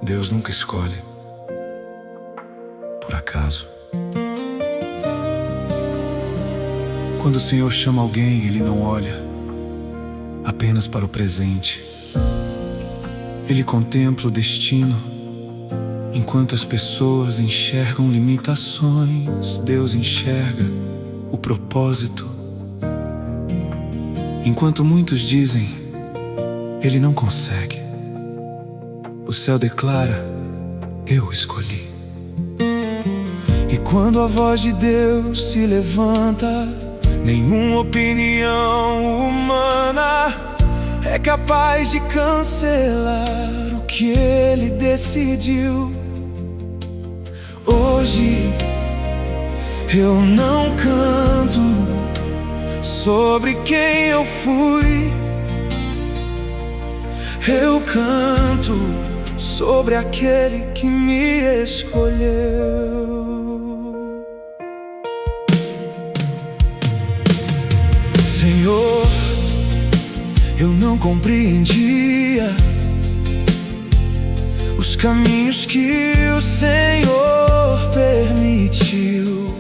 Deus nunca escolhe por acaso. Quando o Senhor chama alguém, Ele não olha apenas para o presente. Ele contempla o destino. Enquanto as pessoas enxergam limitações, Deus enxerga o propósito. Enquanto muitos dizem, Ele não consegue, o céu declara, eu escolhi. E quando a voz de Deus se levanta, nenhuma opinião humana é capaz de cancelar o que Ele decidiu. Hoje eu não canto sobre quem eu fui, eu canto sobre aquele que me escolheu. Senhor, eu não compreendia os caminhos que o Senhor permitiu.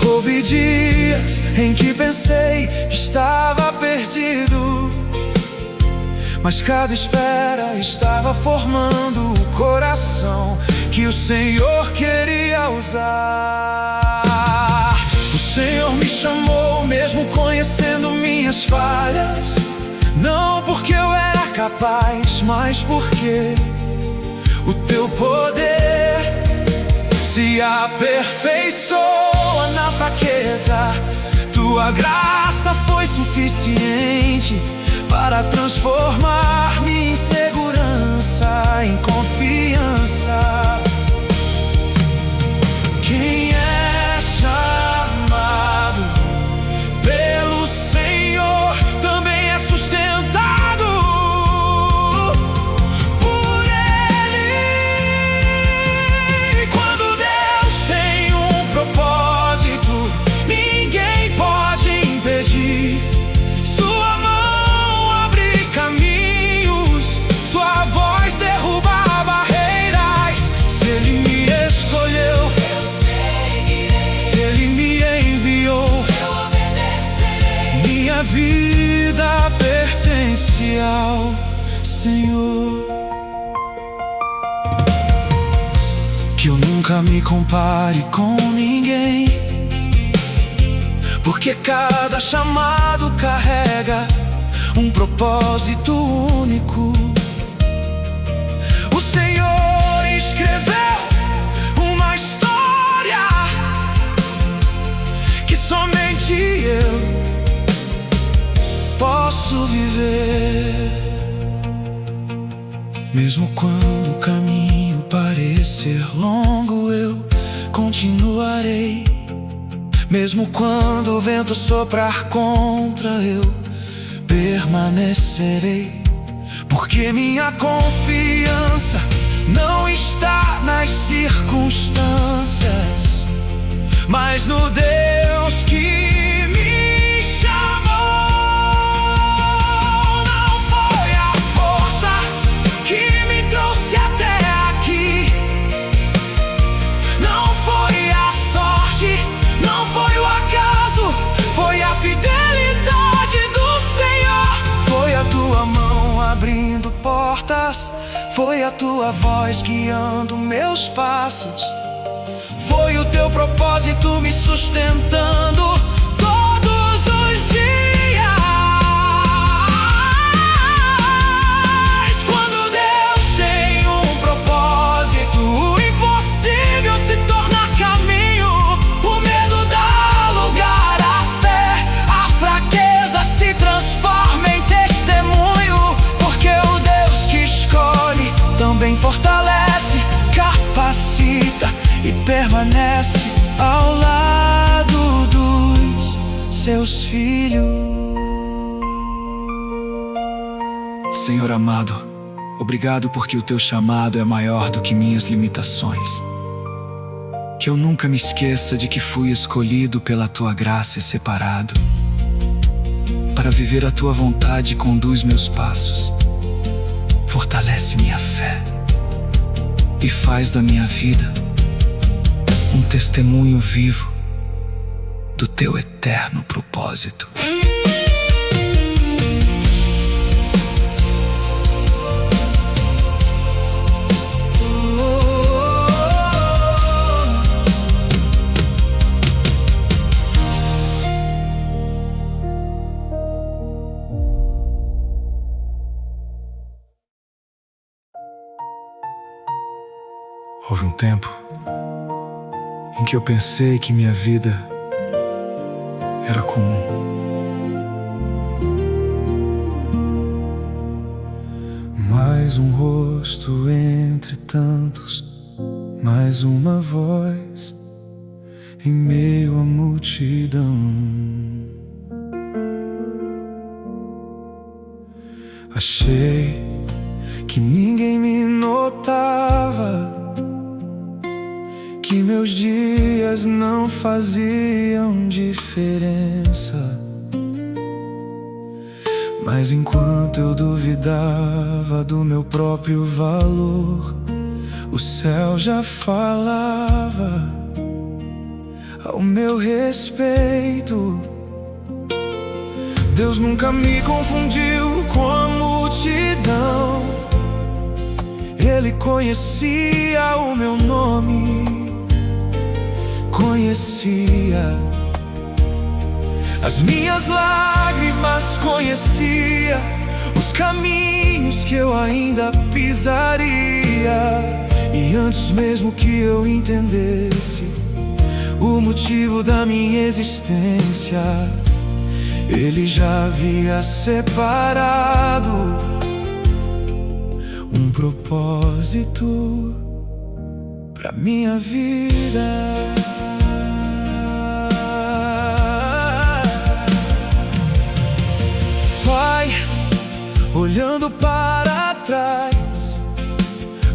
Houve dias em que pensei que estava perdido, mas cada espera estava formando o coração que o Senhor queria usar. O Senhor me chamou mesmo conhecendo minhas falhas, não porque eu era capaz, mas porque o teu poder se aperfeiçoa na fraqueza. Tua graça foi suficiente para transformar minha insegurança em confiança. Quem é chamado pelo Senhor também é sustentado por Ele. Quando Deus tem um propósito, ninguém pode impedir. Sua mão abre caminhos, sua voz derruba barreiras. Se Ele me escolheu, eu seguirei. Se Ele me enviou, eu obedecerei. Minha vida pertence ao Senhor. Que eu nunca me compare com ninguém, porque cada chamado carrega um propósito único. O Senhor escreveu uma história que somente eu posso viver. Mesmo quando o caminho parecer longo, eu continuarei. Mesmo quando o vento soprar contra, eu permanecerei. Porque minha confiança não está nas circunstâncias, mas no Deus que me chamou. Não foi a força que me trouxe até aqui, não foi a sorte, não foi o acaso, foi a fidelidade do Senhor. Foi a tua mão abrindo portas, foi a tua voz guiando meus passos, foi o teu propósito me sustentando todos os dias. Quando Deus tem um propósito, o impossível se torna caminho. O medo dá lugar à fé, a fraqueza se transforma em testemunho. Porque o Deus que escolhe também fortalece, capacita e permanece ao lado dos seus filhos. Senhor amado, obrigado porque o teu chamado é maior do que minhas limitações. Que eu nunca me esqueça de que fui escolhido pela tua graça e separado para viver a tua vontade. Conduz meus passos, fortalece minha fé e faz da minha vida um testemunho vivo do teu eterno propósito. Houve um tempo em que eu pensei que minha vida era comum. Mais um rosto entre tantos, mais uma voz em meio à multidão. Achei que ninguém me notava, que meus dias não faziam diferença. Mas enquanto eu duvidava do meu próprio valor, o céu já falava ao meu respeito. Deus nunca me confundiu com a multidão. Ele conhecia o meu nome, conhecia as minhas lágrimas, conhecia os caminhos que eu ainda pisaria. E antes mesmo que eu entendesse o motivo da minha existência, Ele já havia separado um propósito pra minha vida. Pai, olhando para trás,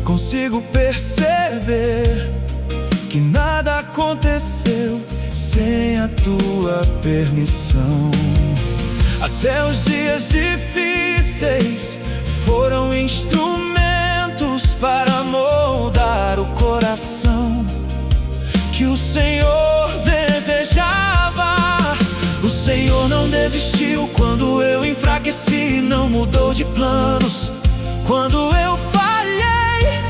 consigo perceber que nada aconteceu sem a tua permissão. Até os dias difíceis foram instrumentos para moldar o coração que o Senhor desejava. O Senhor não desistiu quando eu enfraqueci, não mudou de planos quando eu falhei.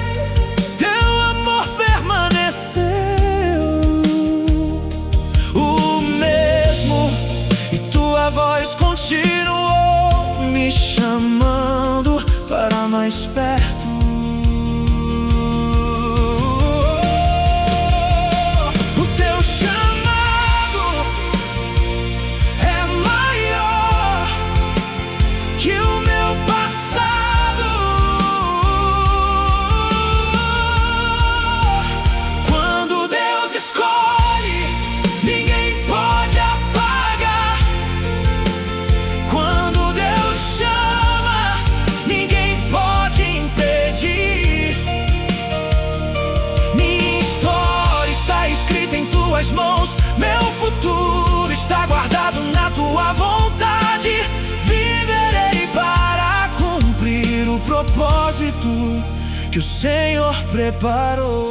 Teu amor permaneceu o mesmo, e tua voz continuou me chamando para mais perto. O teu chamado é maior que o meu passado. Quando Deus escolhe, ninguém pode apagar. Quando Deus chama, ninguém pode impedir. Minha história está escrita em tuas mãos, meu futuro está guardado na tua vontade. Viverei para cumprir o propósito que o Senhor preparou.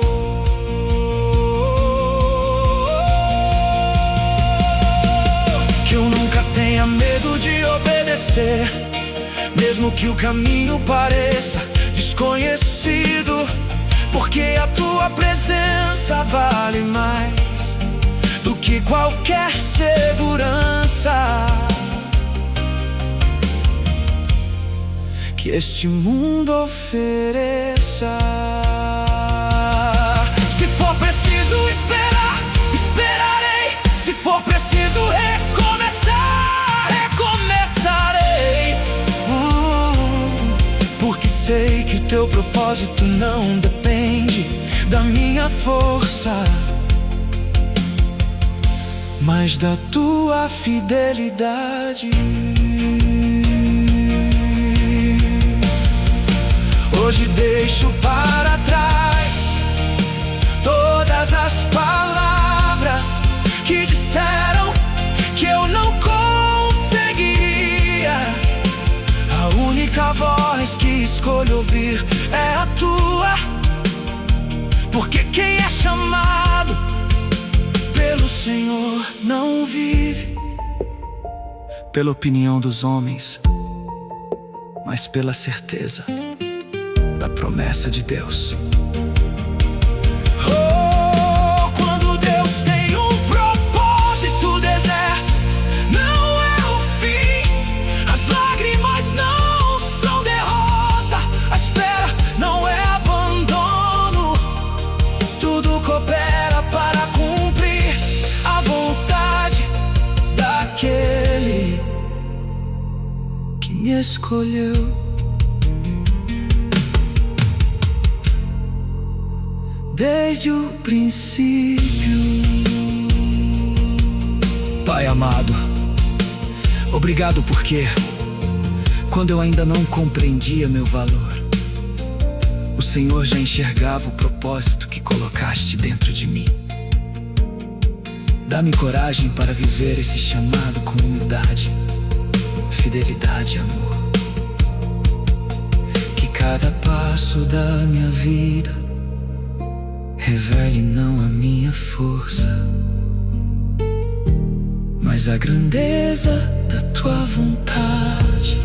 Que eu nunca tenha medo de obedecer, mesmo que o caminho pareça desconhecido, porque a tua presença vale mais do que qualquer segurança que este mundo ofereça. Se for preciso esperar, esperarei. Se for preciso recomeçar, recomeçarei. Porque sei que o teu propósito não depende da minha força, mas da tua fidelidade. Hoje deixo para trás todas as palavras que disseram que eu não conseguiria. A única voz que escolho ouvir é a tua. Porque quem é chamado pelo Senhor não vive pela opinião dos homens, mas pela certeza da promessa de Deus. Oh, quando Deus tem um propósito, o deserto não é o fim. As lágrimas não são derrota, a espera não é abandono. Tudo coopera para cumprir a vontade daquele que me escolheu. Desde o princípio. Pai amado, obrigado porque, quando eu ainda não compreendia meu valor, o Senhor já enxergava o propósito que colocaste dentro de mim. Dá-me coragem para viver esse chamado com humildade, fidelidade e amor. Que cada passo da minha vida revele não a minha força, mas a grandeza da tua vontade.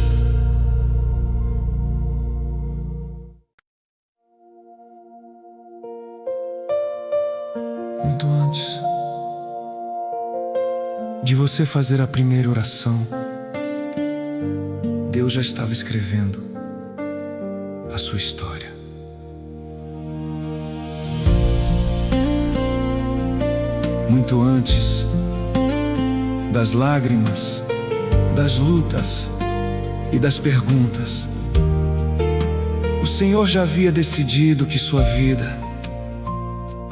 Muito antes de você fazer a primeira oração, Deus já estava escrevendo a sua história. Muito antes das lágrimas, das lutas e das perguntas, o Senhor já havia decidido que sua vida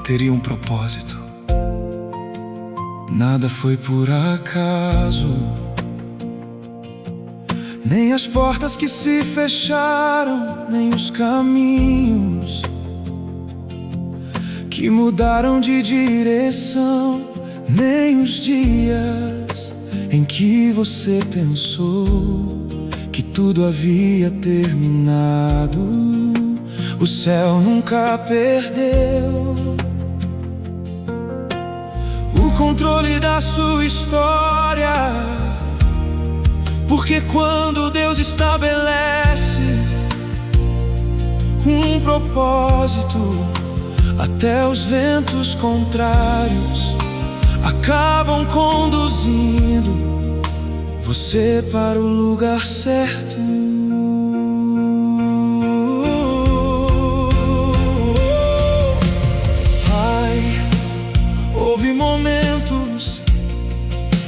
teria um propósito. Nada foi por acaso, nem as portas que se fecharam, nem os caminhos que mudaram de direção, nem os dias em que você pensou que tudo havia terminado. O céu nunca perdeu o controle da sua história, porque quando Deus estabelece um propósito, até os ventos contrários acabam conduzindo você para o lugar certo. Pai, houve momentos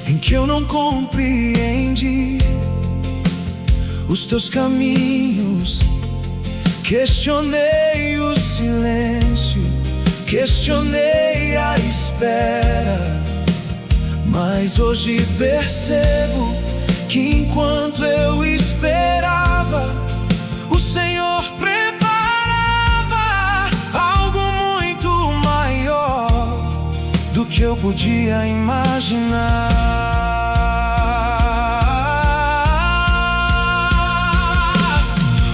em que eu não compreendi os teus caminhos, questionei o silêncio, questionei a espera, mas hoje percebo que enquanto eu esperava, o Senhor preparava algo muito maior do que eu podia imaginar.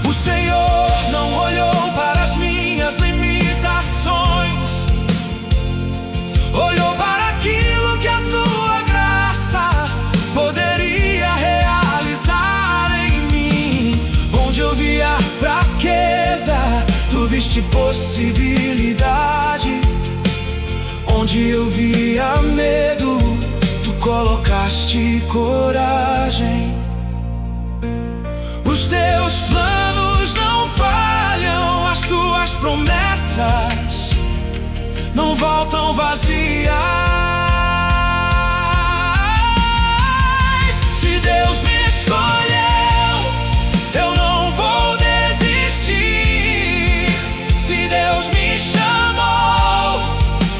O Senhor não olhou para as minhas limitações, olhou para aquilo que a tua graça poderia realizar em mim. Onde eu via fraqueza, tu viste possibilidade. Onde eu via medo, tu colocaste coragem. Os teus planos não falham, as tuas promessas não voltam vazias. Se Deus me escolheu, eu não vou desistir. Se Deus me chamou,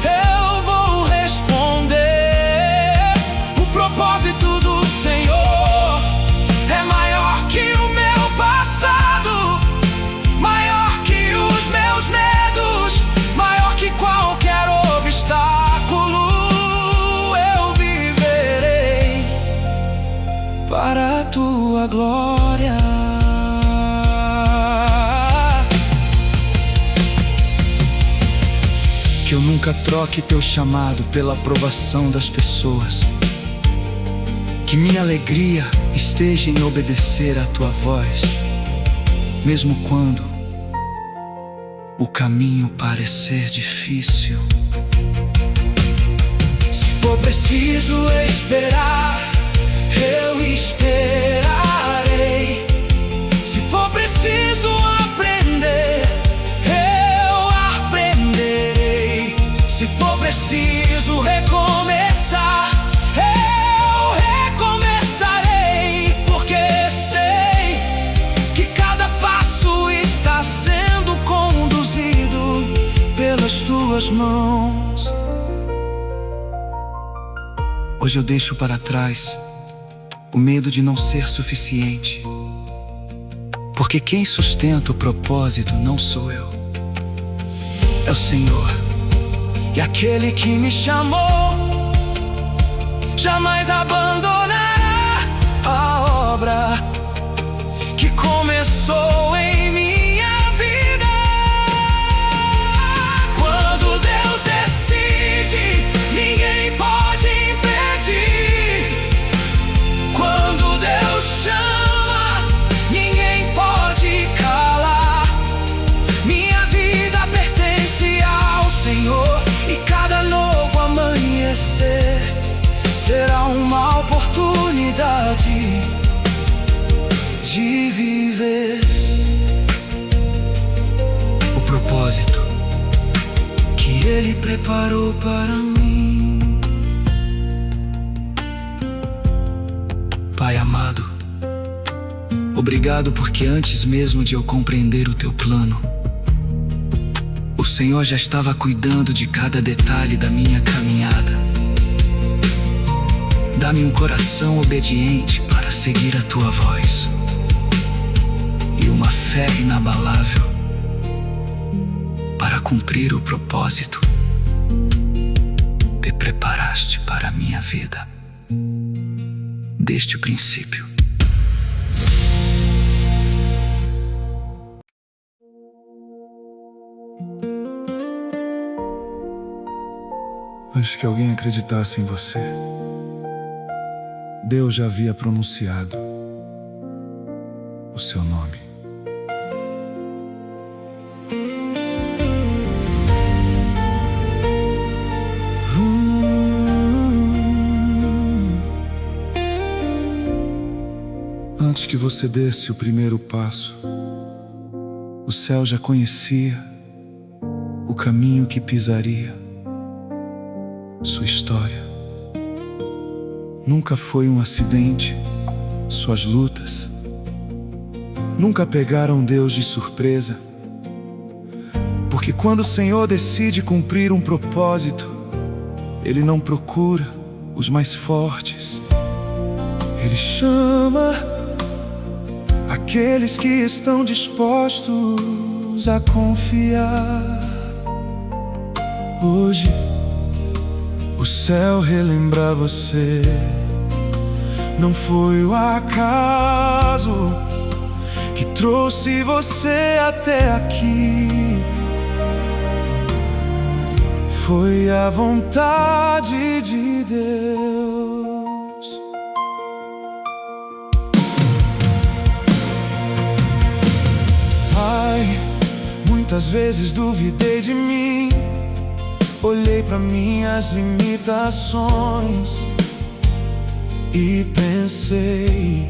eu vou responder. O propósito do Senhor é maior que o meu passado, maior que os meus medos, maior que qualquer obstáculo. Eu viverei para a tua glória. Nunca troque teu chamado pela aprovação das pessoas. Que minha alegria esteja em obedecer à tua voz, mesmo quando o caminho parecer difícil. Se for preciso esperar, eu esperarei. Se for preciso aprender, eu aprenderei. Se for preciso recomeçar, eu recomeçarei. Porque sei que cada passo está sendo conduzido pelas tuas mãos. Hoje eu deixo para trás o medo de não ser suficiente, porque quem sustenta o propósito não sou eu, é o Senhor. E aquele que me chamou jamais abandonará a obra que começou em minha vida. Quando Deus decide, ninguém pode impedir. Quando Deus chama, ninguém pode calar. Minha vida pertence ao Senhor, e cada novo amanhecer será uma oportunidade de viver o propósito que Ele preparou para mim. Pai amado, obrigado porque antes mesmo de eu compreender o teu plano, o Senhor já estava cuidando de cada detalhe da minha caminhada. Dá-me um coração obediente para seguir a tua voz, e uma fé inabalável para cumprir o propósito que preparaste para a minha vida desde o princípio. Antes que alguém acreditasse em você, Deus já havia pronunciado o seu nome. Antes que você desse o primeiro passo, o céu já conhecia o caminho que pisaria. Sua história nunca foi um acidente. Suas lutas nunca pegaram Deus de surpresa. Porque quando o Senhor decide cumprir um propósito, Ele não procura os mais fortes. Ele chama aqueles que estão dispostos a confiar. Hoje o céu relembra você. Não foi o acaso que trouxe você até aqui. Foi a vontade de Deus. Pai, muitas vezes duvidei de mim. Olhei para minhas limitações e pensei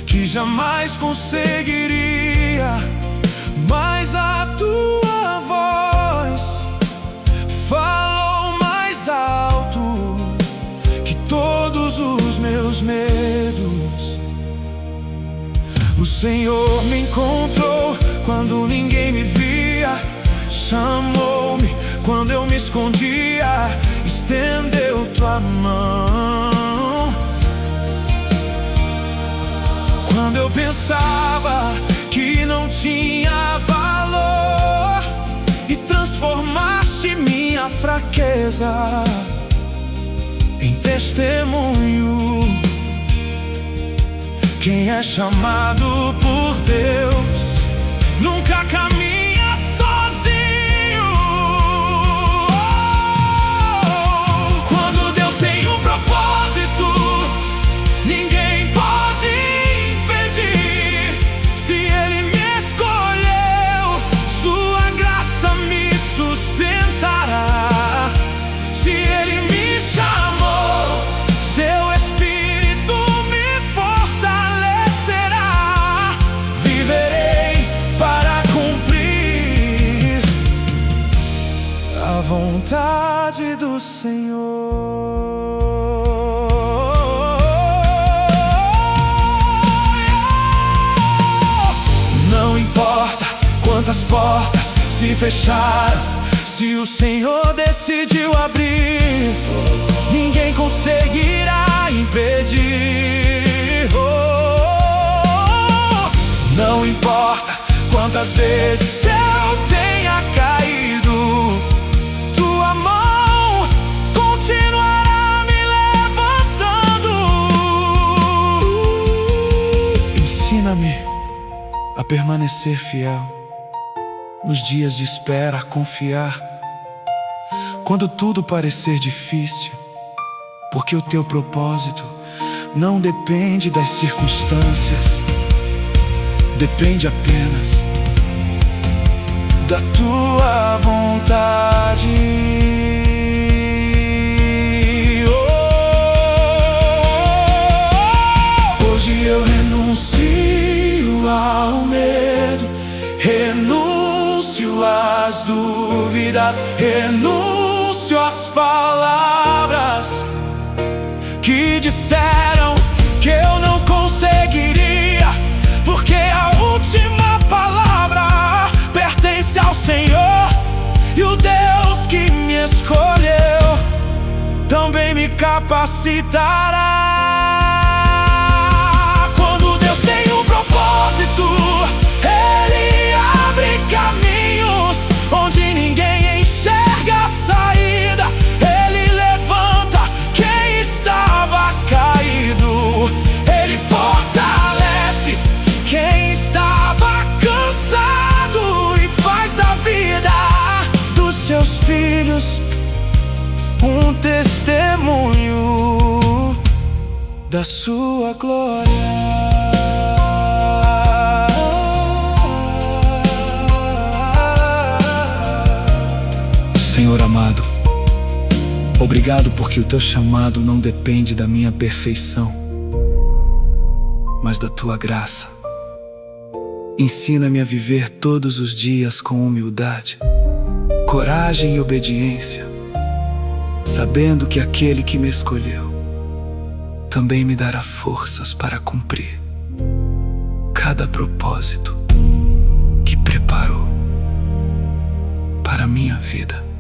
que jamais conseguiria. Mas a tua voz falou mais alto que todos os meus medos. O Senhor me encontrou quando ninguém me via, chamou-me quando eu me escondia, estendeu tua mão. Quando eu pensava que não tinha valor, e transformaste minha fraqueza em testemunho. Quem é chamado por Deus nunca caminha sozinho. vontade do Senhor. Não importa quantas portas se fecharam, se o Senhor decidiu abrir, ninguém conseguirá impedir. Não importa quantas vezes eu tenha caído, tua mão continuará me levantando. Ensina-me a permanecer fiel nos dias de espera, a confiar quando tudo parecer difícil, porque o teu propósito não depende das circunstâncias, depende apenas da tua vontade. Hoje eu renuncio ao medo, renuncio às dúvidas, renuncio às palavras que disseram que eu não conseguiria, porque a última palavra pertence ao Senhor, e o Deus que me escolheu também me capacitará. Quando Deus tem um propósito, Ele abre caminhos onde ninguém enxerga a saída. Ele levanta quem estava caído, Ele fortalece quem estava cansado e faz da vida dos seus filhos um testemunho da sua glória. Senhor amado, obrigado porque o teu chamado não depende da minha perfeição, mas da tua graça. Ensina-me a viver todos os dias com humildade, coragem e obediência, sabendo que aquele que me escolheu também me dará forças para cumprir cada propósito que preparou para a minha vida.